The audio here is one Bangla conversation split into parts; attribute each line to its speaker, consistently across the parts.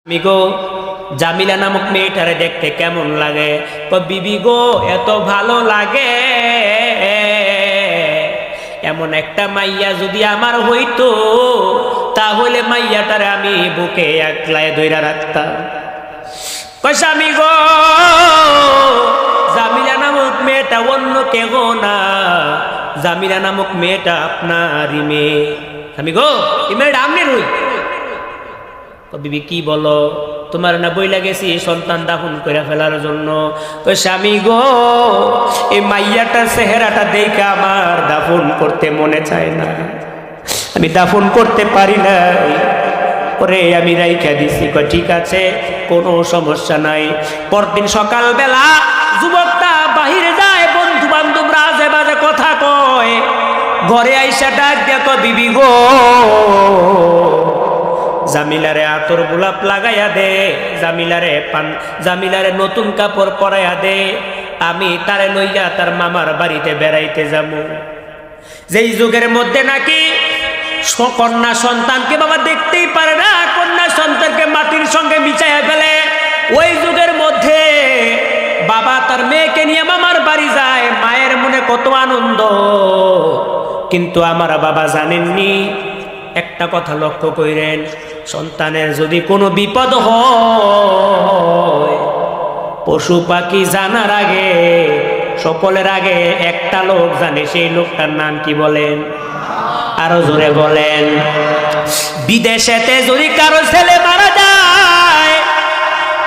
Speaker 1: আমি গো জামিলা নামক মেয়েটারে দেখতে কেমন লাগে? বিবি গো এত ভালো লাগে, এমন একটা মাইয়া যদি আমার হইতো তাহলে মাইয়াটারে আমি বুকে একলায় ধইরা রাখতাম। স্বামী গো জামিলা নামক মেয়েটা অন্য কেহ না, জামিলা নামক মেয়েটা আপনারই মেয়ে। স্বামী গো এই মেয়েটা আমনের হই। বিবি কি বলো, তোমার না বইলা গেছি সন্তান দাফন করে ফেলার জন্য। স্বামী গো এই মাইয়াটার চেহারাটা দেখে আমার দাফন করতে মনে চায় না, আমি দাফন করতে পারি না, ওরে আমি রাইখা দিছি। ঠিক আছে কোনো সমস্যা নাই। পরদিন সকালবেলা যুবকটা বাহিরে যায়, বন্ধু বান্ধবরা আজে বাজে কথা কয়, ঘরে আইসা ডাক দেখো বিবি গো জামিলারে আতর গোলাপ লাগাইয়া দে, জামিলারে নতুন কাপড় পরাইয়া দে, আমি তারে লইয়া তার মামার বাড়িতে বেড়াইতে যাবো। যেই যুগের মধ্যে নাকি কন্যা সন্তানকে বাবা দেখতেই পারে না, কন্যা সন্তানকে মাটির সঙ্গে মিশাইয়া ফেলে, ওই যুগের মধ্যে বাবা তার মেয়েকে নিয়ে মামার বাড়ি যায়, মায়ের মনে কত আনন্দ। কিন্তু আমার বাবা জানেননি, একটা কথা লক্ষ্য করেন, সন্তানের যদি কোনো বিপদ হয়, পশু পাখি জানার আগে, সকলের আগে একটা লোক জানে, সেই লোকটার নাম কি বলেন? আরো জোরে বলেন। বিদেশেতে যদি কারো ছেলে মারা যায়,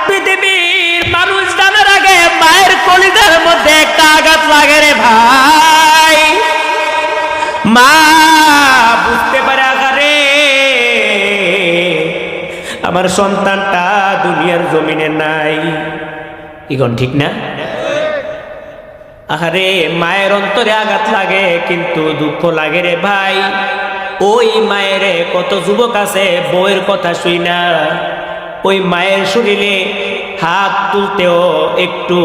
Speaker 1: পৃথিবীর মানুষ জানার আগে মায়ের কলিজার মধ্যে একটা আঘাত লাগে রে ভাই। মা বুঝতে পারে আগারে আমার সন্তানটা দুনিয়ার জমিনে নাই। ইগন ঠিক না? আহারে মায়ের অন্তরে আঘাত লাগে, কিন্তু দুঃখ লাগে রে ভাই। ওই মায়ের কত যুবক আছে বউয়ের কথা শুই না, ওই মায়ের শরীরে হাত তুলতেও একটু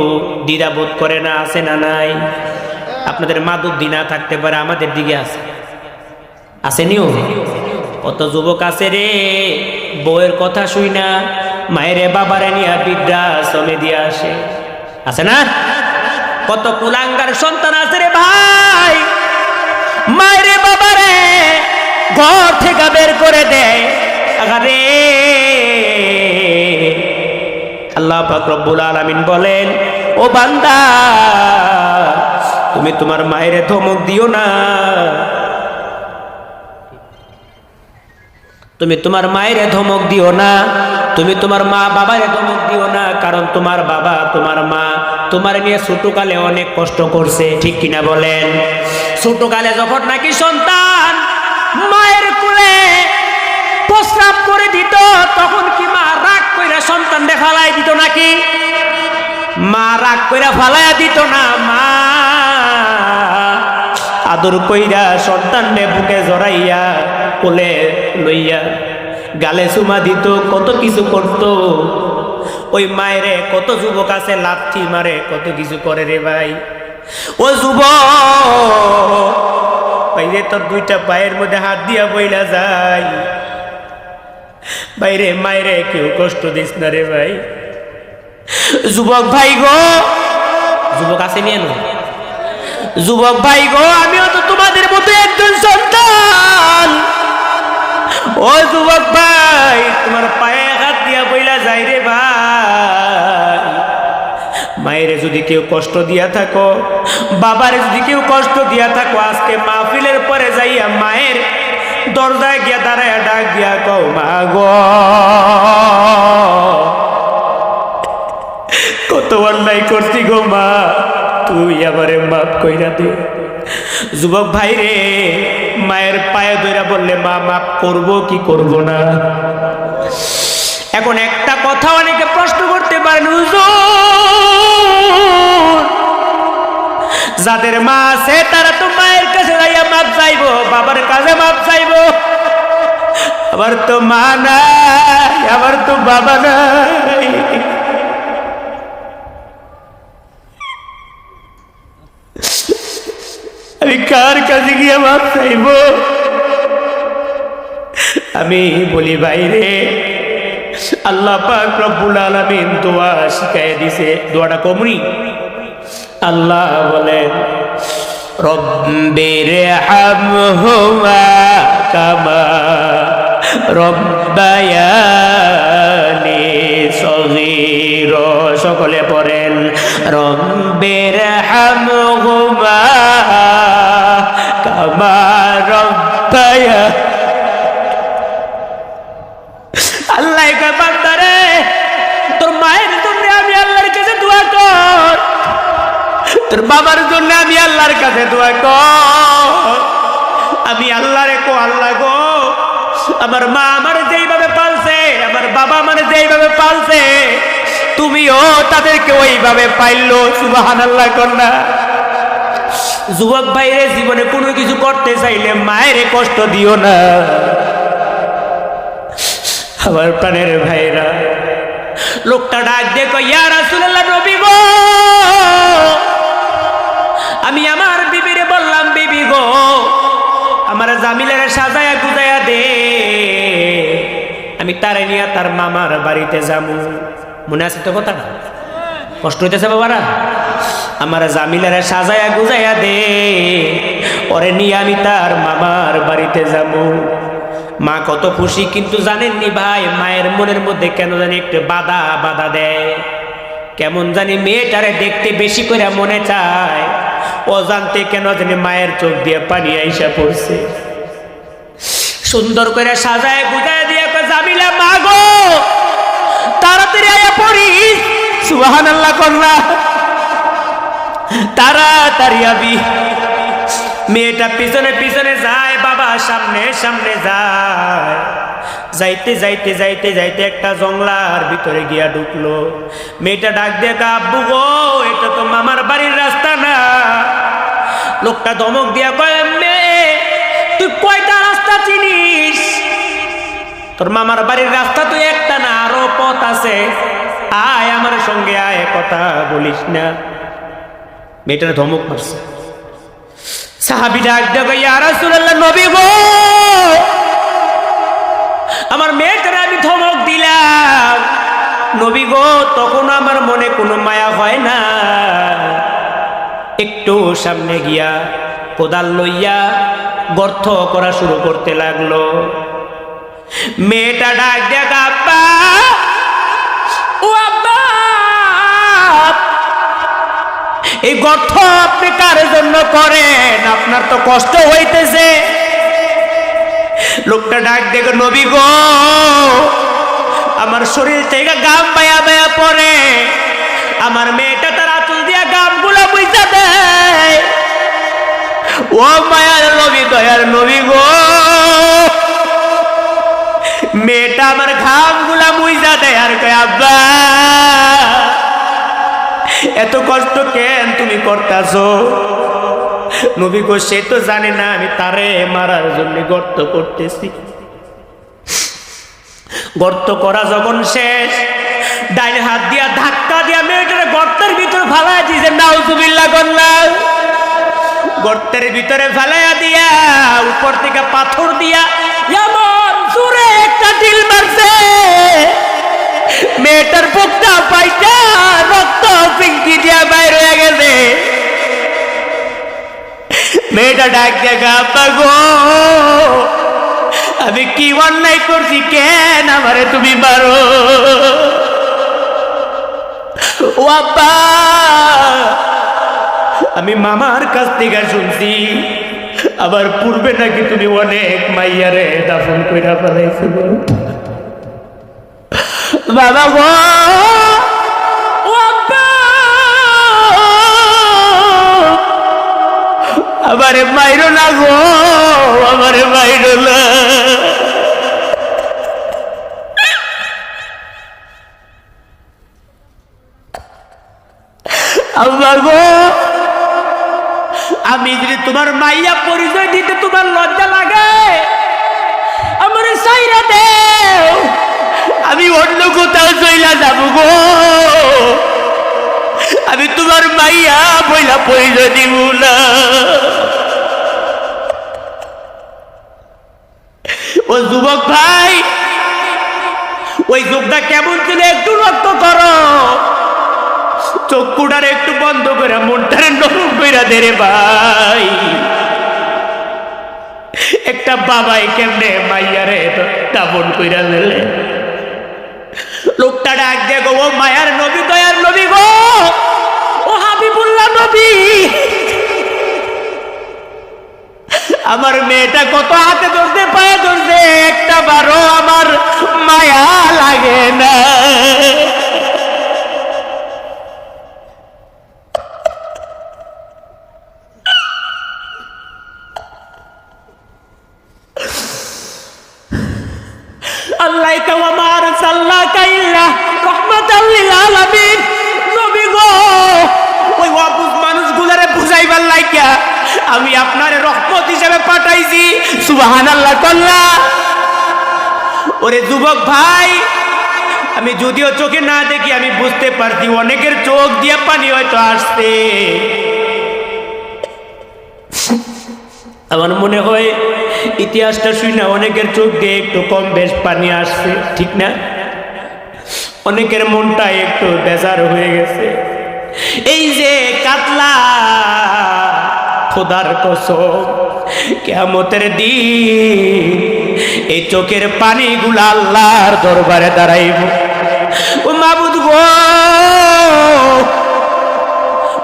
Speaker 1: দ্বিধাবোধ করে না, আছে না নাই? আপনাদের মা বুদ্ধি না থাকতে পারে, আমাদের দিকে আছে, আসেনিও। কত যুবক আছে রে বউয়ের কথা শুই না মায়েরে বাবারে নিয়ে বৃদ্ধাশ্রমে দিয়ে আসে, আছে না? কত কুলাঙ্গার সন্তান আছে রে ভাই, মায়েরে বাবারে ঘর থেকে বের করে দেয়। আরে আল্লাহ পাক রব্বুল আলামিন বলেন, ও বান্দা তুমি তোমার মায়েরে ধমক দিও না, তুমি তোমার মায়েরে ধমক দিও না, তুমি তোমার মা বাবারে ধমক দিও না, কারণ তোমার বাবা তোমার মা তোমার নিয়ে ছোটকালে অনেক কষ্ট করছে, ঠিক কিনা বলেন? ছোটকালে যখন নাকি সন্তান মায়ের কোলে প্রস্রাব করে দিত, তখন কি মা রাগ কইরা সন্তানরে ফালাই দিত নাকি? মা রাগ কইরা ফালাইয়া দিত না, মা আদর কইরা সন্তানরে বুকে জড়াইয়া কোলে লইয়া গালে চুমা দিত, কত কিছু করত। ওই মায়েরে কত যুবক আছে লাথি মারে, কত কিছু করে রে ভাই। ও যুবক বাইরে তোর দুইটা পায়ের মধ্যে হাত দিয়া বইলা যায়, বাইরে মায়েরে কেউ কষ্ট দিস না রে ভাই। যুবক ভাই গো, যুবক আছে নিয়ে নো, যুবক ভাই গো আমিও তো তোমাদের মতো একজন সন্তান। ও যুবক ভাই তোমার পায়ে হাত দিয়া বইলা যাই রে ভাই। মায়েরে যদি কেউ কষ্ট দিয়া থাকো, বাবারে যদি কেউ কষ্ট দিয়া থাকো, আজকে মাহফিলের পরে যাইয়া মায়ের দরজায় গিয়া দাঁড়ায় ডাক দিয়া কও, মা গো কত অন্যায় করছি গো মা, তুই আমারে মাফ কইরা দে। যুবক ভাই রে মায়ের পায়ে ধইরা বললে মা মাফ করব কি করব না। এখন একটা কথা অনেকে প্রশ্ন করতে পারেন, হুজুর যাদের মা আছে তারা তো মায়ের কাছে যাইয়া মাপ চাইবো, বাবার কাছে মাপ চাইবো, আবার তো মা নাই, আবার তো বাবা নাই, আমি কার কাছে গিয়ে মাপ চাইবো? আমি বলি বাইরে আল্লাহ পাক রব্বুল আলামিন দোয়া শিখায় দিছে। দোয়াটা কমনি। আল্লাহ বলেন রব্বির হামহুমা কামা রব্বায়ানি সগীরা। সকলে পড়েন রব্বির হামহুমা কামা রব্বায়া। আল্লাহ কয় বান্দারে তোর মায়ের জন্য আমি আল্লাহর কাছে দোয়া কর, তোর বাবার জন্য আমি আল্লাহর কাছে দোয়া কর। আমি আল্লাহরে কো আল্লাহ গো আমার মা আমার যেইভাবে পালছে, আমার বাবা আমার যেইভাবে পালছে, তুমিও তাদেরকে ওইভাবে পাইলো। সুবহানাল্লাহ কন্যা। যুবক ভাইরে জীবনে কোনো কিছু করতে চাইলে মায়ের কষ্ট দিও না। আমার প্রাণের ভাইরা, লোকটা ডাক দিয়ে কয় ইয়া রাসূলুল্লাহ নবী গো, আমি আমার বিবিরে বললাম বিবি গো আমার জামিলারে সাজায়া গুজায়া দে, আমি তারে নিয়ে তার মামার বাড়িতে যাবো। মনে আছে তো কথাটা? কষ্ট হইতেছে বাবারা? আমার জামিলারে সাজায়া গুজায়া দে, ওরে নিয়ে আমি তার মামার বাড়িতে যাবো। মা কত খুশি, কিন্তু জানেননি ভাই মায়ের মনের মধ্যে কেন জানি একটু বাধা বাধা দেয়। কেমন জানি মেয়েটারে দেখতে বেশি করে মনে চায়, অজান্তে কেন জানি মায়ের চোখ দিয়ে পানি আইসা পড়ছে। সুন্দর করে সাজায় গুজায় দিয়ে জামিলা মা গো তাড়াতাড়ি আয়া পড়িস। সুবহানাল্লাহ কন্যা। তাড়াতাড়ি আবি। মেয়েটা পিছনে পিছনে যায়, বাবা সামনে সামনে যায়। যাইতে যাইতে যাইতে যাইতে একটা জঙ্গলার ভিতরে গিয়া ঢুকলো। মেয়েটা ডাক দিয়ে আব্বু গো এটা তো মামার বাড়ির রাস্তা না। লোকটা ধমক দিয়া কয় মেয়ে তুই কয়টা রাস্তা চিনিস? তোর মামার বাড়ির রাস্তা তুই একটা না, আরো পথ আছে, আয় আমার সঙ্গে আয়, কথা বলিস না। মেয়েটার ধমক মারছে। সাহাবী ডাক দিয়ে কয় ইয়া রাসূলুল্লাহ নবী গো আমার মেয়েটারে আমি ধমক দিলাম নবী গো, তখন আমার মনে কোনো মায়া হয় না। একটু সামনে গিয়া কোদাল লইয়া গর্ত করা শুরু করতে লাগলো। মেয়েটা ডাক দিয়ে আব্বা ও আব্বা এই গর্ত আপনি কার জন্য করেন? আপনার তো কষ্ট হইতেছে। লোকটা ডাক দেখো নবী গো আমার শরীর থেকে গাম বায়া বায়া পড়ে, আমার মেয়েটা তার আঁচল দিয়া গামগুলা বুঝা দেয়। ও মায়ার নবী দয়ার নবী গো মেয়েটা আমার ঘামগুলা মুইজা দেয় আর কয় আব্বা এত কষ্ট কেন তুমি করতেছো? নবী গো সে তো জানে না আমি তারে মারার জন্য গর্ত করতেছি। গর্ত করা যখন শেষ, ডাইন হাত দিয়া ধাক্কা দিয়া মেয়েটারে গর্তের ভিতরে ফালাইয়া দিয়েছে। নাউজুবিল্লাহ কন্যা। গর্তের ভিতরে ফালাইয়া দিয়া উপর থেকে পাথর দিয়া এমন জোরে একটা ঢিল মারছে, মেয়েটার বুকটা পাইটা রক্ত পিঙ্কি দিয়া বাইর হয়ে গেছে। মেয়েটা ডাক দেখা আব্বা গো আমি কি অন্যায় করছি, কেন আমারে তুমি মারো? ও আব্বা আমি মামার কাছ থেকে শুনছি আবার পূর্বে নাকি তুমি অনেক মাইয়ারে দাফন কইরা ফেলাইছো। বাবা গো ও আব্বা আমারে মাইরো না গো, আমারে মাইরো না। আব্বা গো আমি যদি তোমার মাইয়া পরিচয় দিতে তোমার লজ্জা লাগে আমারে সাইরা দেও, আমি অন্য কোথাও চইলা যাবো গো। আমি তোমার মাইয়া বইলা পরিচয় দিব না। ও যুবক ভাই ওই যুগটা কেমন ছিল একটু লক্ষ্য করো। চক্ষুটার একটু বন্ধ করে মনটারে নরম কইরা দে রে ভাই। একটা বাবাই কেমনে মাইয়ারে দাফন কইরা দিলে। লোকটা ডাক দিয়ে গো, ও মায়ার নবী, দয়ার নবী গো, ও হাবিবুল্লাহ নবী, আমার মেয়েটা কত হাতে ধরতে পায়ে ধরছে, একটা বারো আমার মায়া লাগে না। আল্লাহ আমার সাল্লাকা ইল্লা রাহমাতাল লিল আলামিন। নবী গো, ওই অবুঝ মানুষগুলারে বুঝাইবার লাইগা আমি আপনারে রহমত হিসেবে পাঠাইছি। সুবহানাল্লাহ কল্লা। ওরে যুবক ভাই, আমি যদিও চোখে না দেখি আমি বুঝতে পারছি অনেকের চোখ দিয়ে পানি হয়তো আসছে। আমার মনে হয় ইতিহাসটা শুনে অনেকের চোখ দিয়ে একটু কম বেশ পানি আসছে, ঠিক না? অনেকের মনটা একটু বেজার হয়ে গেছে। এই যে কাতলা, খোদার কসম কিয়ামতের দিন এই চোখের পানিগুলো আল্লাহর দরবারে দাঁড়াইব। ও মাবুদ গো,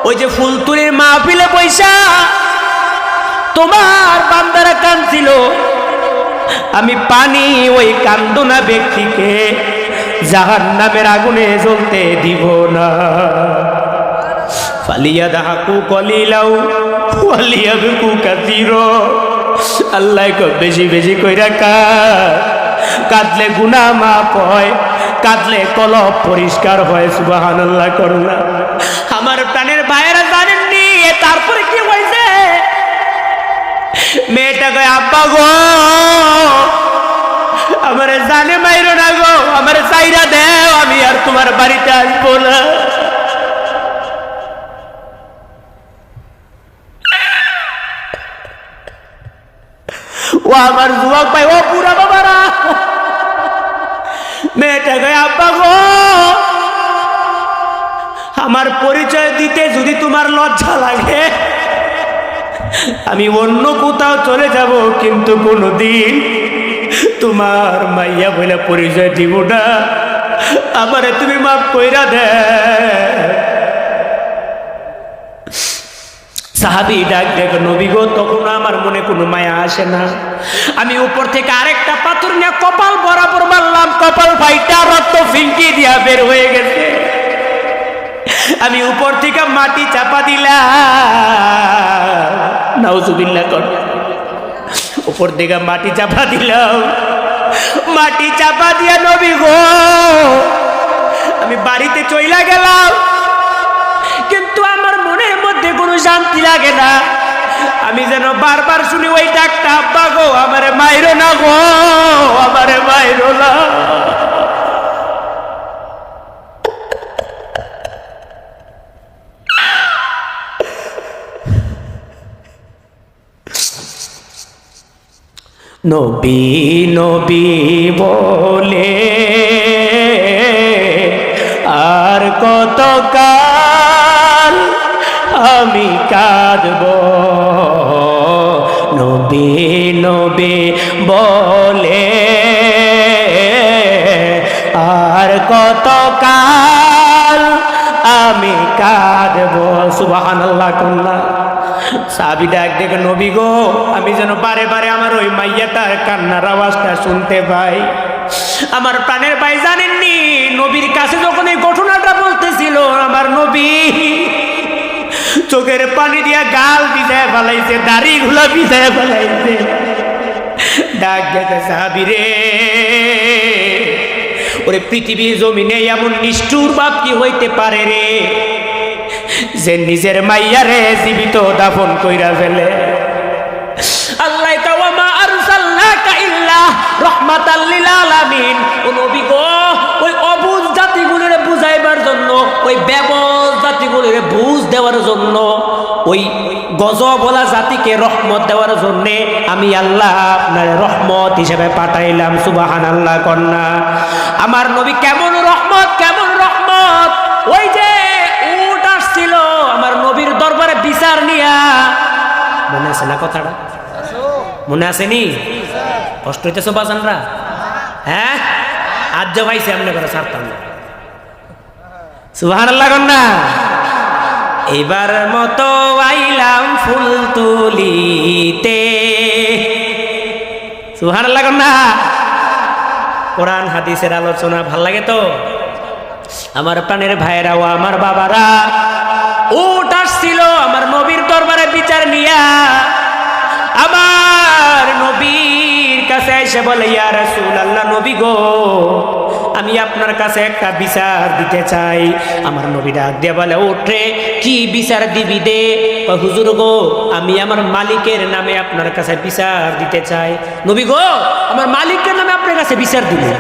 Speaker 1: ওই যে ফুলতুলির মাহফিলে পয়সা তোমার বান্দারা কাঁদছিল, আমি পানি ওই কান্দনা ব্যক্তিকে জাহান্নামের আগুনে জ্বলতে দিব না। ফালিয়াদহাকু কলিলাও ওয়ালিয়াবকু কাসীরা। আল্লাহ কো বেশি বেশি কইরা কাঁদলে গুনাহ মাফ হয়, কাঁদলে কলব পরিষ্কার হয়। সুবহানাল্লাহ করলা। আমার প্রাণের ভাইয়েরা জানেননি তারপরে কি হয়েছে? মেয়েটা কয়, আব্বা গো, আমারে জানে মাইরো না গো, আমারে চাইরা দেও, আমি আর তোমার বাড়িতে আসবো না। ও আমার যুবক ভাই, ও বুড়া বাবারা, মেয়েটা কয়, আব্বা গো, আমার পরিচয় দিতে যদি তোমার লজ্জা লাগে আমি অন্য কোথাও চলে যাব, কিন্তু কোনোদিন তোমার মাইয়া বলে পরিচয় দিব না। আমারে তুমি মাফ কইরা দে। সাহাবী ডাক দেখো, নবী গো, তখন আমার মনে কোনো মায়া আসে না। আমি উপর থেকে আরেকটা পাথর নিয়ে কপাল বরাবর মারলাম, কপাল ফাইটা রক্ত ফিনকি দিয়া বের হয়ে গেছে। আমি উপর থেকে মাটি চাপা দিলাম, নাউজুবিল্লাহ কর, উপর থেকে মাটি চাপা দিলাম। মাটি চাপা দিয়া নবী গো আমি বাড়িতে চইলা গেলাম, কিন্তু আমার মনের মধ্যে কোনো শান্তি লাগে না। আমি যেন বারবার শুনি ওই ডাকটা, আব্বা গো, আমারে মাইরো না গো, আমারে মাইরো না। নবী নবী বলে আর কত কাল আমি কাঁদব, নবী নবী বলে আর কত কাল আমি কাঁদব। সুবহানাল্লাহ কুল্লা। সাহাবী ডাক দেখে, নবী গো, আমি যেন বারে বারে আমার ওই মাইয়াটার কান্নার আওয়াজটা শুনতে পাই। আমার প্রাণের ভাই জানেননি, নবীর কাছে যখন এই ঘটনাটা বলতেছিল, আমার নবী চোখের পানি দিয়া গাল ভিজায় ফেলাইছে, দাড়ি গুলা ভিজায় ফেলাইছে। ডাক দেখে, সাহাবী রে, ওরে পৃথিবীর জমিনে এমন নিষ্ঠুর বাপ কি হইতে পারে রে, যে নিজের মাইয়ারে জীবিত দাফন কইরা ফেলে। আল্লাহ তাওয়ামা আরসালনাকা ইল্লা রাহমাতাল লিল আলামিন। ও নবী গো, ওই অবুঝ জাতিগুলোরে বুঝাইবার জন্য, ওই বেবস জাতিগুলোরে বুঝ দেওয়ার জন্য ওই গজবওয়ালা জাতিকে রহমত দেওয়ার জন্য আমি আল্লাহ আপনার রহমত হিসেবে পাঠাইলাম। সুবহানাল্লাহ কন্যা। আমার নবী কেমন রহমত, কেমন রহমত! ওই যে উট আসছিল আমার নবীর দরবারে বিচার নিয়া, মনে আছে না কথাটা? মনে আসেনি? কষ্ট হইতেছ বাজানরা? হ্যাঁ, আজ যা ভাইছে এমনি করে ছাড়তাম না। সুবহানাল্লাহ কন্যা। এবার মতো আইলাম ফুল তুলিতে। সুবহানাল্লাহ কন্যা। কোরআন হাদিসের আলোচনা ভাল লাগে তো? আমার প্রাণের ভাইয়েরা ও আমার বাবারা, উট আসছিল আমার নবীর দরবারে বিচার নিয়া। আমার নবীর কাছে এসে বলে, ইয়া রাসূলুল্লাহ, নবী গো, আমি আপনার কাছে একটা বিচার দিতে চাই। আমার নবী ডাক দিয়ে বলে, উঠে কি বিচার দিবি দে? হুজুর গো, আমি আমার মালিকের নামে আপনার কাছে বিচার দিতে চাই। নবী গো, আমার মালিকের নামে আপনার কাছে বিচার দিবি?